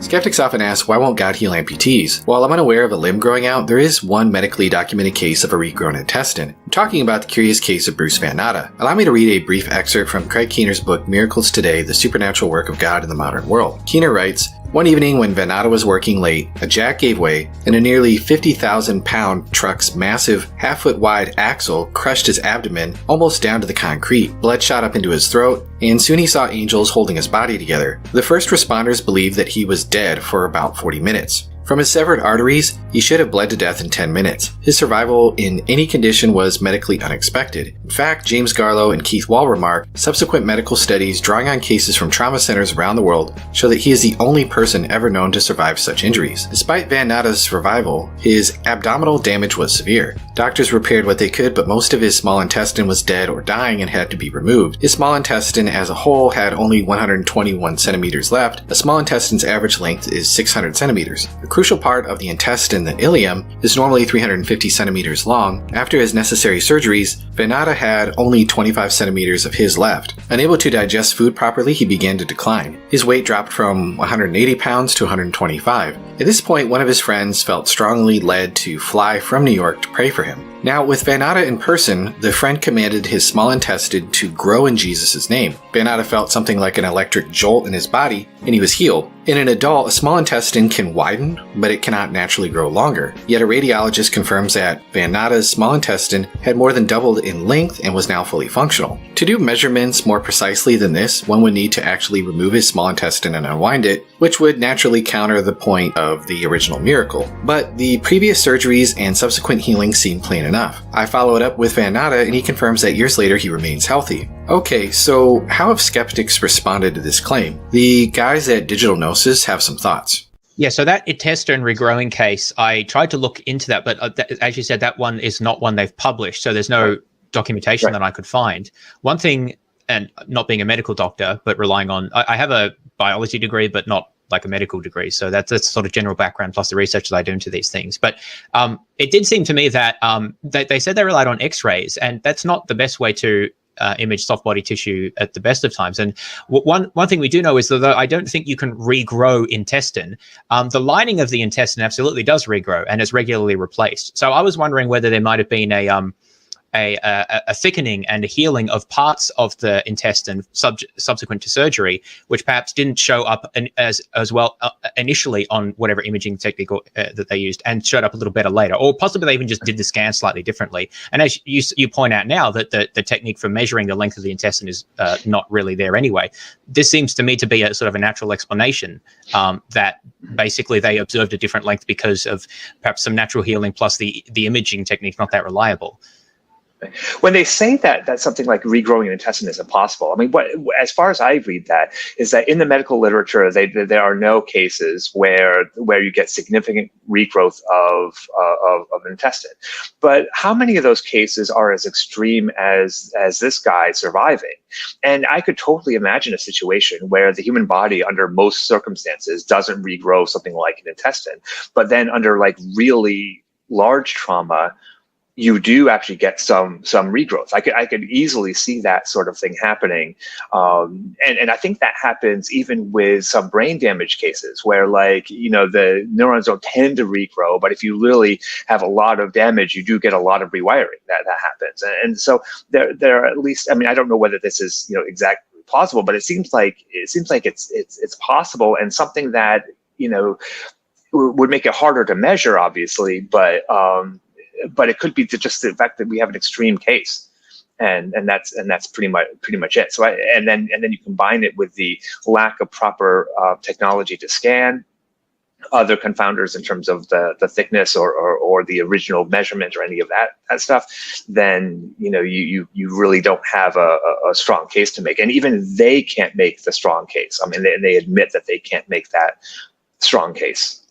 Skeptics often ask, why won't God heal amputees? While I'm unaware of a limb growing out, there is one medically documented case of a regrown intestine. I'm talking about the curious case of Bruce Van Natta. Allow me to read a brief excerpt from Craig Keener's book, Miracles Today, The Supernatural Work of God in the Modern World. Keener writes, one evening when Van Natta was working late, a jack gave way, and a nearly 50,000-pound truck's massive, half-foot-wide axle crushed his abdomen almost down to the concrete. Blood shot up into his throat, and soon he saw angels holding his body together. The first responders believed that he was dead for about 40 minutes. From his severed arteries, he should have bled to death in 10 minutes. His survival in any condition was medically unexpected. In fact, James Garlow and Keith Wall remark, subsequent medical studies drawing on cases from trauma centers around the world show that he is the only person ever known to survive such injuries. Despite Van Natta's survival, his abdominal damage was severe. Doctors repaired what they could, but most of his small intestine was dead or dying and had to be removed. His small intestine as a whole had only 121 centimeters left. A small intestine's average length is 600 centimeters. The crucial part of the intestine, the ileum, is normally 350 centimeters long. After his necessary surgeries, Van Natta had only 25 centimeters of his left. Unable to digest food properly, he began to decline. His weight dropped from 180 pounds to 125. At this point, one of his friends felt strongly led to fly from New York to pray for him. Now, with Van Natta in person, the friend commanded his small intestine to grow in Jesus' name. Van Natta felt something like an electric jolt in his body, and he was healed. In an adult, a small intestine can widen, but it cannot naturally grow longer. Yet a radiologist confirms that Van Natta's small intestine had more than doubled in length and was now fully functional. To do measurements more precisely than this, one would need to actually remove his small intestine and unwind it, which would naturally counter the point of the original miracle. But the previous surgeries and subsequent healing seem plain enough. I followed up with Van Natta, and he confirms that years later he remains healthy. Okay, so how have skeptics responded to this claim? The guys at Digital Gnosis have some thoughts. Yeah, so that intestine regrowing case, I tried to look into that, but as you said, that one is not one they've published, so there's no documentation that I could find. One thing, and not being a medical doctor, but relying on, I have a biology degree, but not like a medical degree. So that's sort of general background plus the research that I do into these things. But it did seem to me that they said they relied on x-rays, and that's not the best way to image soft body tissue at the best of times. And one thing we do know is that I don't think you can regrow intestine. The lining of the intestine absolutely does regrow and is regularly replaced. So I was wondering whether there might have been a thickening and a healing of parts of the intestine subsequent to surgery, which perhaps didn't show up as well initially on whatever imaging technique that they used, and showed up a little better later, or possibly they even just did the scan slightly differently. And as you point out now, that the technique for measuring the length of the intestine is not really there anyway. This seems to me to be a sort of a natural explanation, that basically they observed a different length because of perhaps some natural healing plus the imaging technique not that reliable. When they say that something like regrowing an intestine is impossible, I mean, as far as I read that, is that in the medical literature, there are no cases where you get significant regrowth of an intestine. But how many of those cases are as extreme as this guy surviving? And I could totally imagine a situation where the human body, under most circumstances, doesn't regrow something like an intestine, but then under like really large trauma, you do actually get some regrowth. I could easily see that sort of thing happening, and I think that happens even with some brain damage cases where, like, the neurons don't tend to regrow, but if you really have a lot of damage, you do get a lot of rewiring that happens. And so there are, at least, I mean, I don't know whether this is exactly plausible, but it seems like it's possible, and something that would make it harder to measure, obviously, but it could be just the fact that we have an extreme case, and that's pretty much it. So and then you combine it with the lack of proper technology to scan, other confounders in terms of the thickness or the original measurement or any of that stuff, then you really don't have a strong case to make, and even they can't make the strong case. I mean, they admit that they can't make that strong case.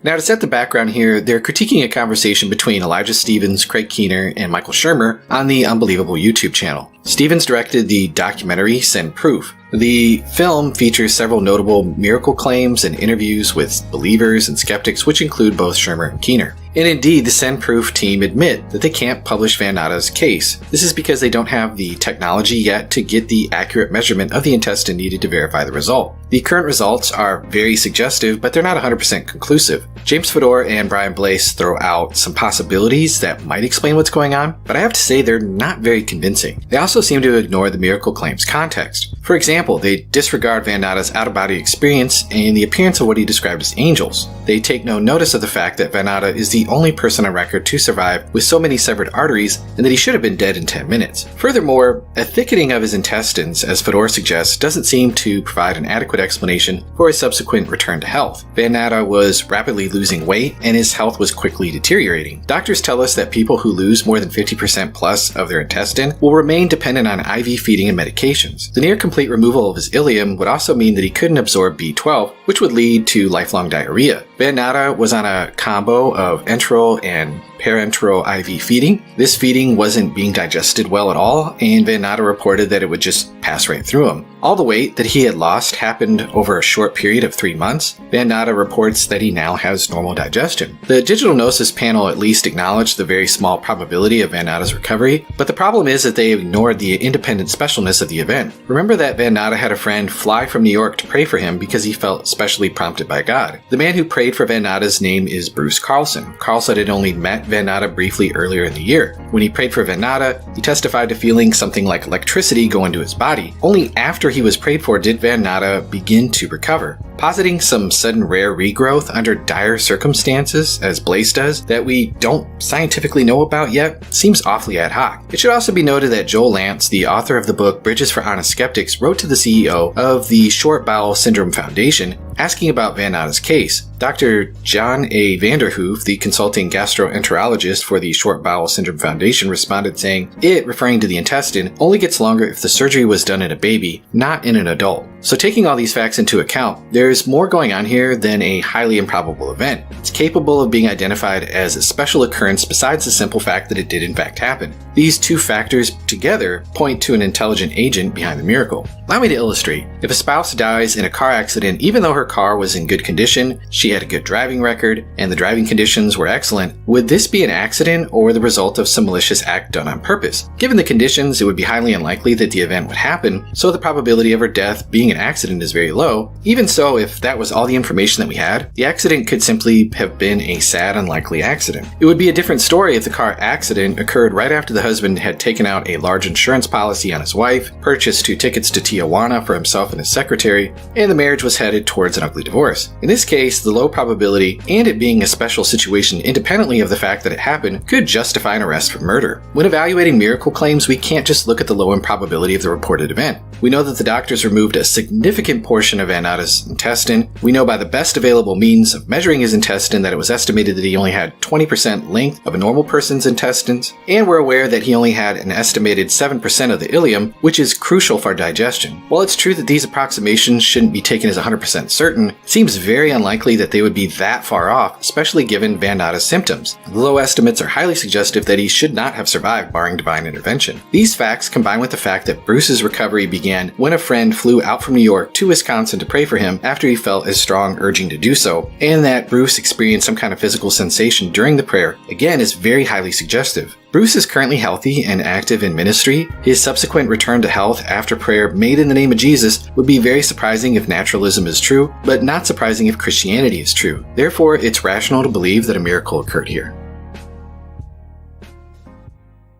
Now, to set the background here, they're critiquing a conversation between Elijah Stevens, Craig Keener, and Michael Shermer on the Unbelievable YouTube channel. Stevens directed the documentary Send Proof. The film features several notable miracle claims and interviews with believers and skeptics, which include both Shermer and Keener. And indeed, the Send Proof team admit that they can't publish Van Natta's case. This is because they don't have the technology yet to get the accurate measurement of the intestine needed to verify the result. The current results are very suggestive, but they're not 100% conclusive. James Fedor and Brian Blaise throw out some possibilities that might explain what's going on, but I have to say they're not very convincing. They also seem to ignore the miracle claim's context. For example, they disregard Van Natta's out-of-body experience and the appearance of what he described as angels. They take no notice of the fact that Van Natta is the only person on record to survive with so many severed arteries and that he should have been dead in 10 minutes. Furthermore, a thickening of his intestines, as Fedor suggests, doesn't seem to provide an adequate explanation for his subsequent return to health. Van Natta was rapidly losing weight and his health was quickly deteriorating. Doctors tell us that people who lose more than 50% plus of their intestine will remain dependent on IV feeding and medications. The near complete removal of his ileum would also mean that he couldn't absorb B12, which would lead to lifelong diarrhea. Van Natta was on a combo of enteral and parenteral IV feeding. This feeding wasn't being digested well at all, and Van Natta reported that it would just pass right through him. All the weight that he had lost happened over a short period of 3 months. Van Natta reports that he now has normal digestion. The digital gnosis panel at least acknowledged the very small probability of Van Natta's recovery, but the problem is that they ignored the independent specialness of the event. Remember that Van Natta had a friend fly from New York to pray for him because he felt specially prompted by God. The man who prayed for Van Natta's name is Bruce Carlson. Carlson had only met Van Natta briefly earlier in the year. When he prayed for Van Natta, he testified to feeling something like electricity go into his body. Only after he was prayed for did Van Natta begin to recover. Positing some sudden rare regrowth under dire circumstances, as Blaise does, that we don't scientifically know about yet, seems awfully ad hoc. It should also be noted that Joel Lantz, the author of the book Bridges for Honest Skeptics, wrote to the CEO of the Short Bowel Syndrome Foundation asking about Van Natta's case. Dr. John A. Vanderhoof, the consulting gastroenterologist for the Short Bowel Syndrome Foundation, responded saying, "It, referring to the intestine, only gets longer if the surgery was done in a baby, not in an adult." So taking all these facts into account, there's more going on here than a highly improbable event. It's capable of being identified as a special occurrence besides the simple fact that it did in fact happen. These two factors together point to an intelligent agent behind the miracle. Allow me to illustrate. If a spouse dies in a car accident, even though her car was in good condition, she had a good driving record, and the driving conditions were excellent, would this be an accident or the result of some malicious act done on purpose? Given the conditions, it would be highly unlikely that the event would happen, so the probability of her death being an accident is very low. Even so, if that was all the information that we had, the accident could simply have been a sad, unlikely accident. It would be a different story if the car accident occurred right after the husband had taken out a large insurance policy on his wife, purchased 2 tickets to Tijuana for himself and his secretary, and the marriage was headed towards an ugly divorce. In this case, the low probability and it being a special situation independently of the fact that it happened could justify an arrest for murder. When evaluating miracle claims, we can't just look at the low improbability of the reported event. We know that the doctors removed a significant portion of Van Natta's intestine. We know by the best available means of measuring his intestine that it was estimated that he only had 20% length of a normal person's intestines, and we're aware that he only had an estimated 7% of the ileum, which is crucial for digestion. While it's true that these approximations shouldn't be taken as 100% certain, it seems very unlikely that they would be that far off, especially given Van Natta's symptoms. The low estimates are highly suggestive that he should not have survived barring divine intervention. These facts, combined with the fact that Bruce's recovery began when a friend flew out from New York to Wisconsin to pray for him after he felt a strong urging to do so, and that Bruce experienced some kind of physical sensation during the prayer, again is very highly suggestive. Bruce is currently healthy and active in ministry. His subsequent return to health after prayer made in the name of Jesus would be very surprising if naturalism is true, but not surprising if Christianity is true. Therefore, it's rational to believe that a miracle occurred here.